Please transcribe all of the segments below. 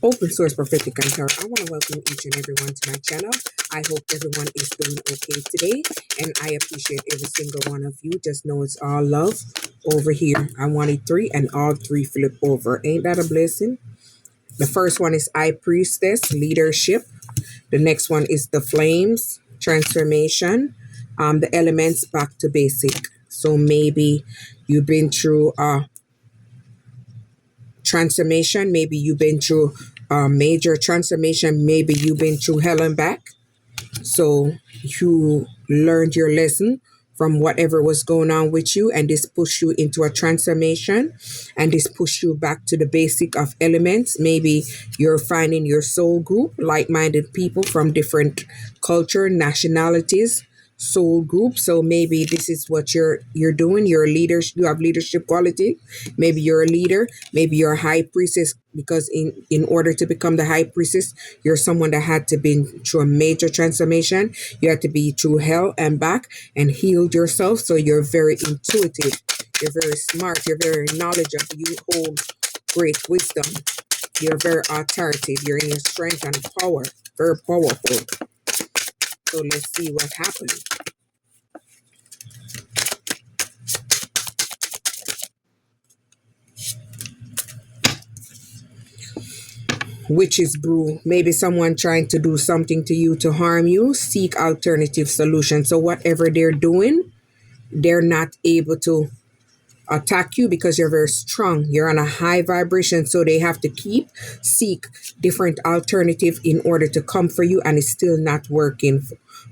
Open Source Prophetic and Tarot. I want to welcome each and everyone to my channel. I hope everyone is doing okay today, and I appreciate every single one of you. Just know it's all love over here. I wanted three, and all three flip over. Ain't that a blessing? The first one is High Priestess, leadership. The next one is the Flames, transformation. The elements, back to basic. So maybe you've been through transformation. Maybe you've been through a major transformation. Maybe you've been through hell and back. So you learned your lesson from whatever was going on with you, and this pushed you into a transformation, and this pushed you back to the basic of elements. Maybe you're finding your soul group, like-minded people from different culture, nationalities, soul group. So maybe this is what you're doing. You're a leader. You have leadership quality. Maybe you're a leader. Maybe you're a high priestess, because in order to become the high priestess, you're someone that had to be through a major transformation. You had to be through hell and back and healed yourself. So you're very intuitive. You're very smart. You're very knowledgeable. You hold great wisdom. You're very authoritative. You're in your strength and power. Very powerful. So let's see what happens. Witch's brew. Maybe someone trying to do something to you to harm you. Seek alternative solutions. So whatever they're doing, they're not able to attack you because you're very strong. You're on a high vibration. So they have to seek different alternative in order to come for you, and it's still not working.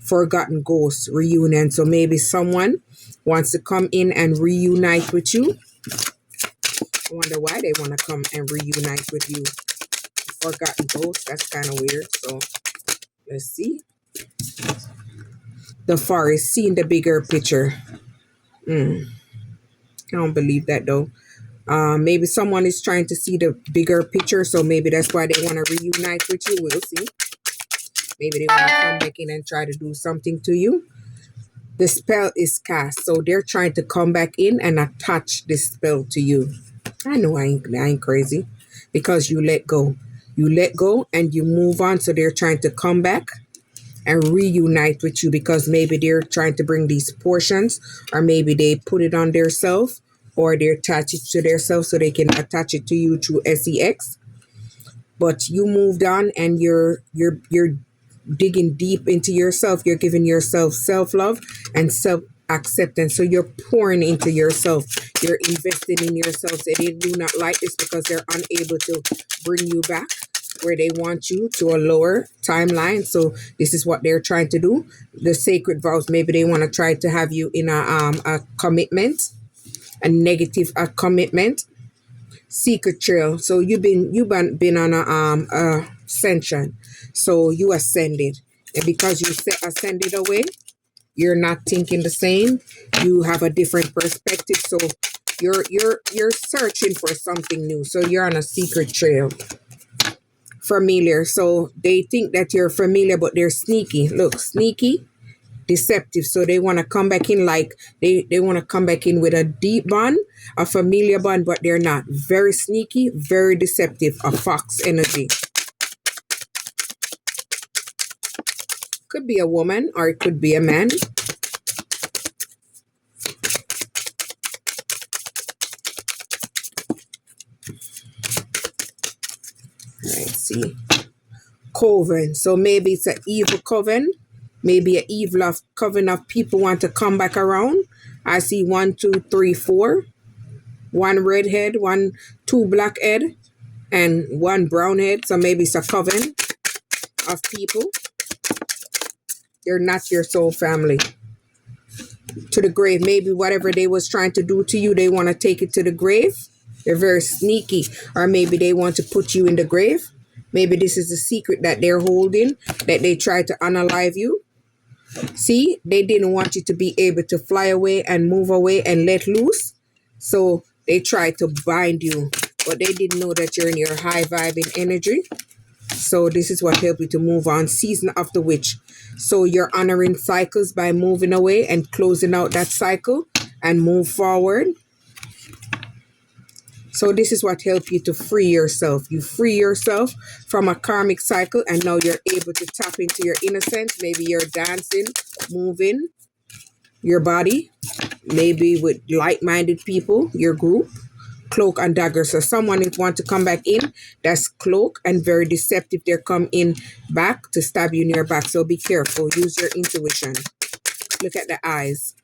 Forgotten ghost reunion. So maybe someone wants to come in and reunite with you. I wonder why they want to come and reunite with you. Forgotten ghost. That's kind of weird. So let's see. The forest, seeing the bigger picture. I don't believe that though. Maybe someone is trying to see the bigger picture, so maybe that's why they want to reunite with you. We'll see. Maybe they want to come back in and try to do something to you. The spell is cast, so they're trying to come back in and attach this spell to you. I know I ain't crazy, because you let go. You let go and you move on, so they're trying to come back and reunite with you, because maybe they're trying to bring these portions, or maybe they put it on their self, or they attach it to their self so they can attach it to you through sex. But you moved on, and you're digging deep into yourself. You're giving yourself self-love and self-acceptance. So you're pouring into yourself. You're investing in yourself. So they do not like this because they're unable to bring you back where they want you, to a lower timeline. So this is what they're trying to do. The sacred vows, maybe they want to try to have you in a commitment, a negative commitment. Secret trail. So you've been on a ascension. So you ascended, and because you ascended away, you're not thinking the same. You have a different perspective. So you're searching for something new. So you're on a secret trail. Familiar. So they think that you're familiar, but they're sneaky. Look, sneaky, deceptive. So they want to come back in like they want to come back in with a deep bond, a familiar bond, but they're not. Very sneaky, very deceptive. A fox energy. Could be a woman or it could be a man. Let's see. Coven. So maybe it's an evil coven. Maybe an evil coven of people want to come back around. I see 1, 2, 3, 4. 1 red head, 2 black head, and 1 brown head. So maybe it's a coven of people. They're not your soul family. To the grave. Maybe whatever they was trying to do to you, they want to take it to the grave. They're very sneaky. Or maybe they want to put you in the grave. Maybe this is a secret that they're holding, that they try to unalive you. See, they didn't want you to be able to fly away and move away and let loose. So they tried to bind you, but they didn't know that you're in your high vibing energy. So this is what helped you to move on. Season of the witch. So you're honoring cycles by moving away and closing out that cycle and move forward. So this is what helps you to free yourself. You free yourself from a karmic cycle, and now you're able to tap into your innocence. Maybe you're dancing, moving your body, maybe with like-minded people, your group. Cloak and dagger. So someone is want to come back in, that's cloak and very deceptive. They're come in back to stab you in your back. So be careful. Use your intuition. Look at the eyes.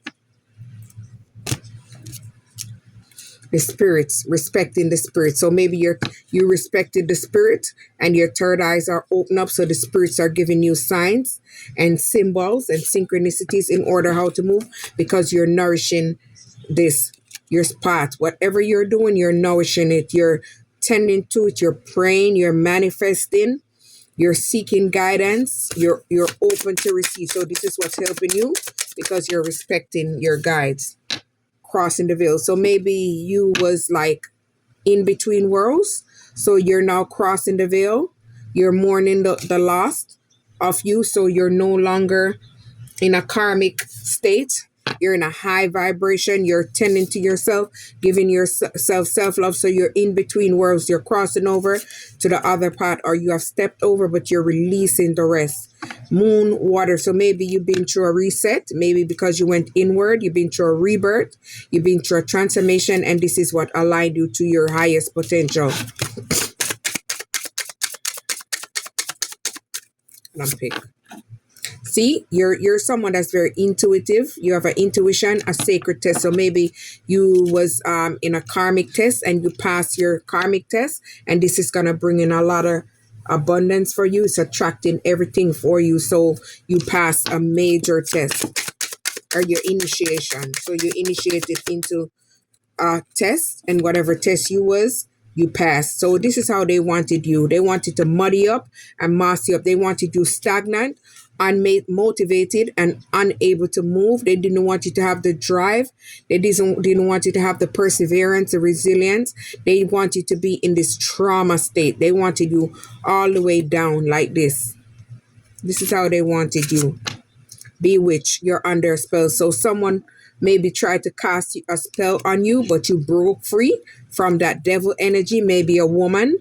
The spirits, respecting the spirit. So maybe you respected the spirit and your third eyes are open up. So the spirits are giving you signs and symbols and synchronicities in order how to move, because you're nourishing this, your spot. Whatever you're doing, you're nourishing it. You're tending to it. You're praying. You're manifesting. You're seeking guidance. You're open to receive. So this is what's helping you, because you're respecting your guides. Crossing the veil. So maybe you was like in between worlds. So you're now crossing the veil. You're mourning the loss of you. So you're no longer in a karmic state. You're in a high vibration. You're tending to yourself, giving yourself self-love. So you're in between worlds. You're crossing over to the other part, or you have stepped over, but you're releasing the rest. Moon, water. So maybe you've been through a reset. Maybe because you went inward, you've been through a rebirth. You've been through a transformation, and this is what aligned you to your highest potential. Unpick. See, you're someone that's very intuitive. You have an intuition, a sacred test. So maybe you was in a karmic test and you passed your karmic test, and this is gonna bring in a lot of abundance for you. It's attracting everything for you. So you pass a major test, or your initiation. So you initiated into a test, and whatever test you passed. So this is how they wanted you. They wanted to muddy up and mass you up. They wanted you stagnant, unmotivated, and unable to move. They didn't want you to have the drive. They didn't want you to have the perseverance, the resilience. They want you to be in this trauma state. They wanted you all the way down like this. This is how they wanted you. Bewitched, you're under a spell. So someone maybe tried to cast a spell on you, but you broke free from that devil energy. Maybe a woman,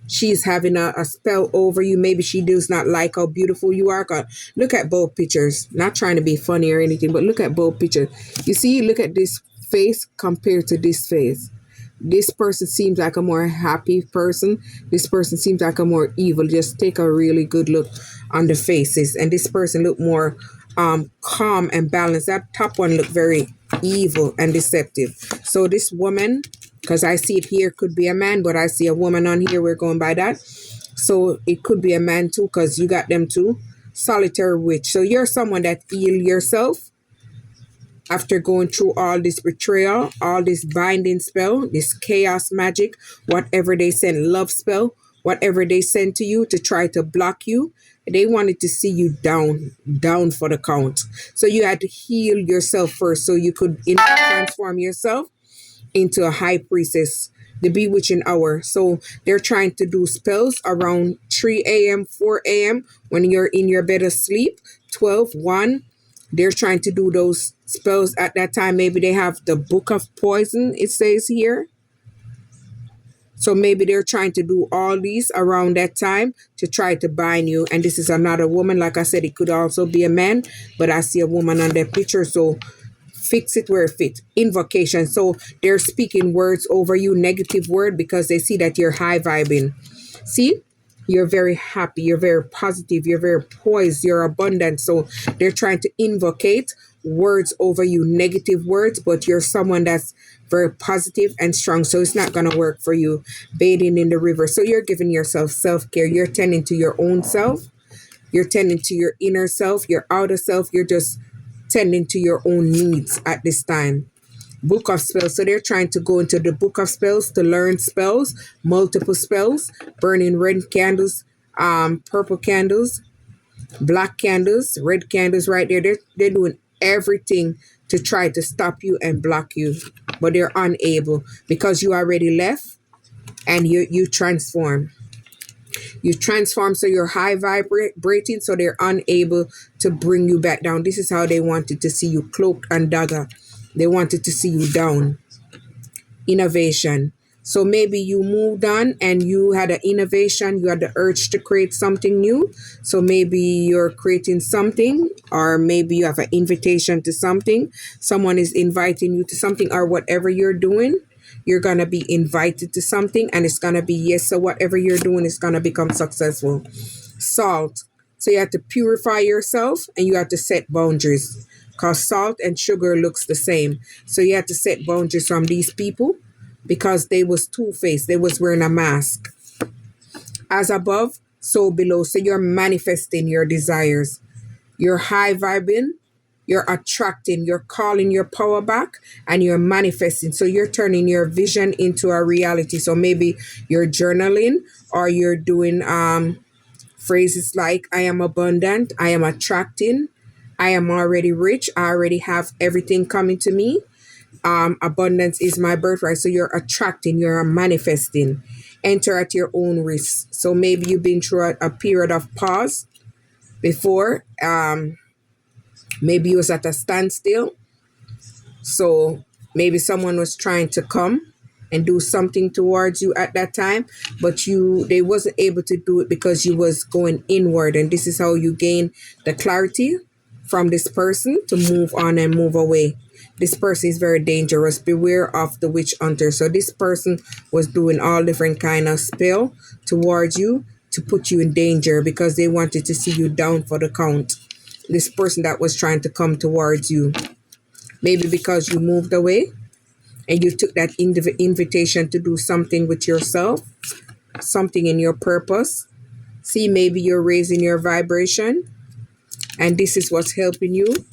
she's having a spell over you. Maybe she does not like how beautiful you are. Look at both pictures. Not trying to be funny or anything, but look at both pictures. You see, look at this face compared to this face. This person seems like a more happy person. This person seems like a more evil. Just take a really good look on the faces. And this person look more calm and balanced. That top one looked very evil and deceptive. So this woman, because I see it here, could be a man, but I see a woman on here. We're going by that. So it could be a man too, because you got them too. Solitary witch. So you're someone that healed yourself after going through all this betrayal, all this binding spell, this chaos magic, whatever they send, love spell, whatever they send to you to try to block you. They wanted to see you down for the count. So you had to heal yourself first, so you could transform yourself into a high priestess, the bewitching hour. So they're trying to do spells around 3 a.m., 4 a.m. when you're in your bed asleep, 12, 1. They're trying to do those spells at that time. Maybe they have the book of poison, it says here. So maybe they're trying to do all these around that time to try to bind you. And this is another woman. Like I said, it could also be a man, but I see a woman on that picture. So fix it where it fits. Invocation. So they're speaking words over you, negative word, because they see that you're high vibing. See? You're very happy. You're very positive. You're very poised. You're abundant. So they're trying to invocate words over you, negative words, but you're someone that's very positive and strong. So it's not going to work for you. Bathing in the river. So you're giving yourself self-care. You're tending to your own self. You're tending to your inner self, your outer self. You're just tending to your own needs at this time. Book of spells. So they're trying to go into the book of spells to learn spells, multiple spells, burning red candles, purple candles, black candles, red candles right there. They're doing everything to try to stop you and block you, but they're unable because you already left and you transform. You transform, so you're high vibrating, so they're unable to bring you back down. This is how they wanted to see you, cloaked and dagger. They wanted to see you down. Innovation. So maybe you moved on and you had an innovation, you had the urge to create something new. So maybe you're creating something, or maybe you have an invitation to something. Someone is inviting you to something, or whatever you're doing, you're going to be invited to something and it's going to be yes. So whatever you're doing is going to become successful. Salt. So you have to purify yourself and you have to set boundaries, because salt and sugar looks the same. So you have to set boundaries from these people, because they was two-faced. They was wearing a mask. As above, so below. So you're manifesting your desires. You're high vibing. You're attracting. You're calling your power back, and you're manifesting. So you're turning your vision into a reality. So maybe you're journaling, or you're doing phrases like, I am abundant, I am attracting, I am already rich, I already have everything coming to me. Abundance is my birthright. So you're attracting, you're manifesting. Enter at your own risk. So maybe you've been through a period of pause before. Maybe you was at a standstill. So maybe someone was trying to come and do something towards you at that time, but they wasn't able to do it because you was going inward. And this is how you gain the clarity from this person to move on and move away. This person is very dangerous. Beware of the witch hunter. So this person was doing all different kind of spell towards you to put you in danger, because they wanted to see you down for the count. This person that was trying to come towards you, maybe because you moved away and you took that invitation to do something with yourself, something in your purpose. See, maybe you're raising your vibration, and this is what's helping you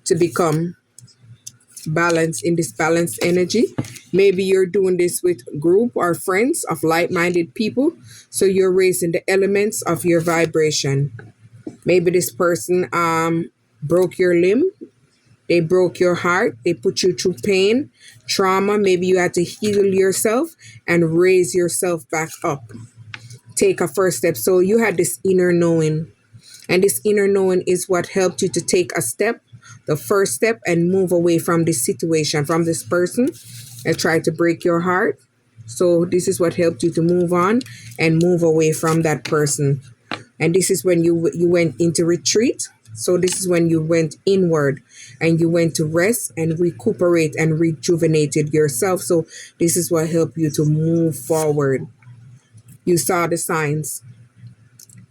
to become balanced in this balanced energy. Maybe you're doing this with group or friends of like-minded people, so you're raising the elements of your vibration. Maybe this person broke your limb. They broke your heart. They put you through pain, trauma. Maybe you had to heal yourself and raise yourself back up. Take a first step. So you had this inner knowing. And this inner knowing is what helped you to take a step, the first step, and move away from this situation, from this person that tried to break your heart. So this is what helped you to move on and move away from that person. And this is when you went into retreat. So this is when you went inward and you went to rest and recuperate and rejuvenated yourself. So this is what helped you to move forward. You saw the signs.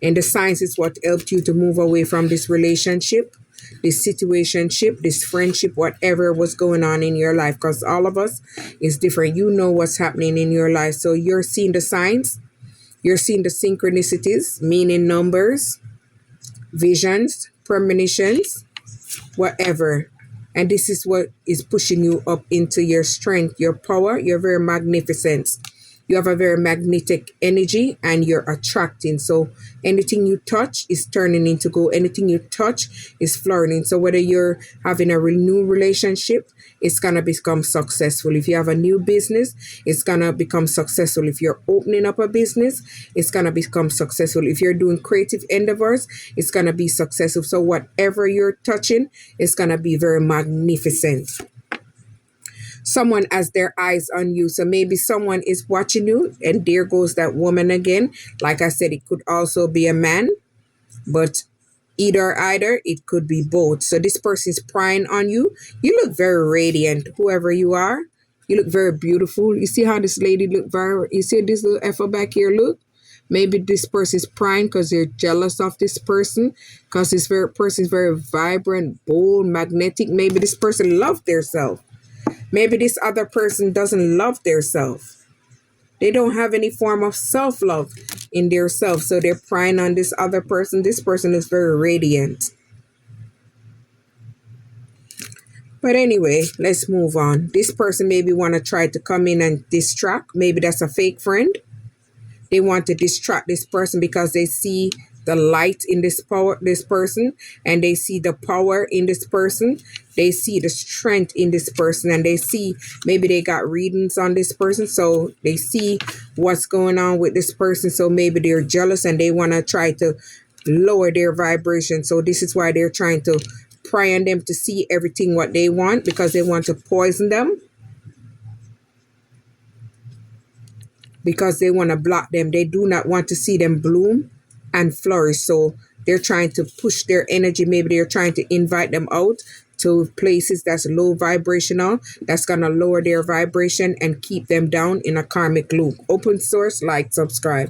And the signs is what helped you to move away from this relationship, this situationship, this friendship, whatever was going on in your life. Because all of us is different. You know what's happening in your life. So you're seeing the signs. You're seeing the synchronicities, meaning numbers, visions, premonitions, whatever. And this is what is pushing you up into your strength, your power. You're very magnificent. You have a very magnetic energy and you're attracting. So anything you touch is turning into gold. Anything you touch is flourishing. So whether you're having a new relationship, it's going to become successful. If you have a new business, it's going to become successful. If you're opening up a business, it's going to become successful. If you're doing creative endeavors, it's going to be successful. So whatever you're touching, it's going to be very magnificent. Someone has their eyes on you. So maybe someone is watching you, and there goes that woman again. Like I said, it could also be a man, but either, it could be both. So this person is prying on you. You look very radiant, whoever you are. You look very beautiful. You see how this lady look you see this little effer back here, look? Maybe this person is prying because they're jealous of this person, because this person is very vibrant, bold, magnetic. Maybe this person loves their self. Maybe this other person doesn't love their self. They don't have any form of self-love in their self. So they're prying on this other person. This person is very radiant. But anyway, let's move on. This person maybe want to try to come in and distract. Maybe that's a fake friend. They want to distract this person because they see the light in this person, and they see the power in this person. They see the strength in this person, and they see maybe they got readings on this person. So they see what's going on with this person. So maybe they're jealous and they want to try to lower their vibration. So this is why they're trying to pry on them to see everything what they want, because they want to poison them. because they want to block them. They do not want to see them bloom and flourish. So they're trying to push their energy. Maybe they're trying to invite them out to places that's low vibrational, that's going to lower their vibration and keep them down in a karmic loop. Open source, like, subscribe.